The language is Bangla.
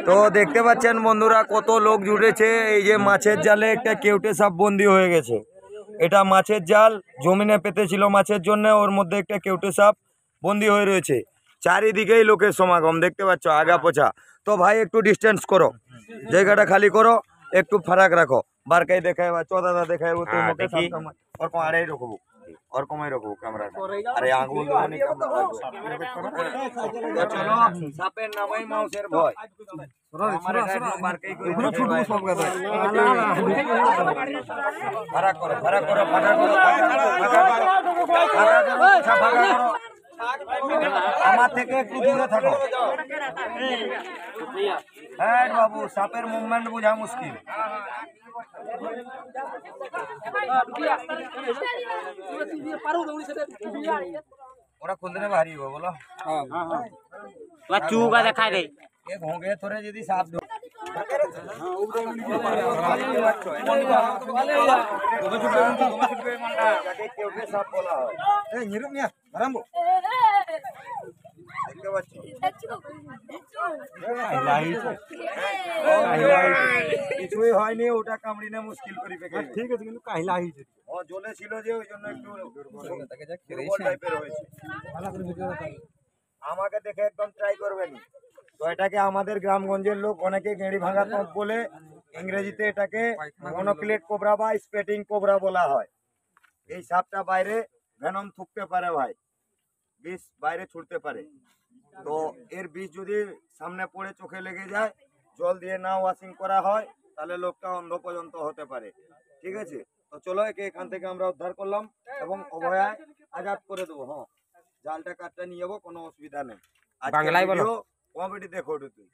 তো দেখতে পাচ্ছেন বন্ধুরা কত লোক জুটেছে। এই যে মাছের জালে একটা কেউটে সাপ বন্দি হয়ে গেছে। এটা মাছের জাল জমিনে পেতেছিল মাছের জন্য, ওর মধ্যে একটা কেউটে সাপ বন্দি হয়ে রয়েছে। চারিদিকেই লোকের সমাগম দেখতে পাচ্ছ, আগা পোছা। তো ভাই একটু ডিস্টেন্স করো, জায়গাটা খালি করো, একটু ফারাক রাখো। বারকাই দেখায় বা চদাদা দেখায় ও তুই মুখে ওরকম আড়াই রাখবো, ওরকমই রাখবো ক্যামেরাটা। আরে আঙুল চলো, সাপের নামই মাউসের ভয়। আমার থেকে একটু দূরে থাকো। হ্যাঁ বাবু, সাপের মুভমেন্ট বোঝা মুশকিল। ওরা কোন দিনে বাড়ি বলো? চুকা দেখায় রে এক হোগে তোরে যদি সাপ সাপ বলা হয়। কিছুই হয়নি, ওটা কামড়ি না মুশকিল করি। ঠিক আছে, কিন্তু কাহিলা হয়েছে। ও জ্বলে ছিল যে ওই জন্য একটু দুর্বল টাইপের হয়েছে। আমাকে দেখে একদম ট্রাই করবেন। তো এটাকে আমাদের গ্রামগঞ্জের লোক অনেকে গেঁড়ি ভাঙা তপ বলে, ইংরেজিতে এটাকে মনোক্লেট কোবরা বা স্পেটিং কোবরা বলা হয়। এই সাপটা বাইরে ভেনম থুকতে পারে ভাই, বিষ বাইরে ছুটতে পারে। তো এর বিষ যদি সামনে পড়ে চোখে লেগে যায়, জল দিয়ে না ওয়াশিং করা হয়, তাহলে লোকটা অন্ধ পর্যন্ত হতে পারে। ঠিক আছে, তো চলো একে এখান থেকে আমরা উদ্ধার করলাম এবং অভয়ায় আজাদ করে দেবো। হ্যাঁ, জালটা কাটটা নিয়ে যাবো, কোনো অসুবিধা নেই। বাংলায় বলো, কমেডি দেখো তুই।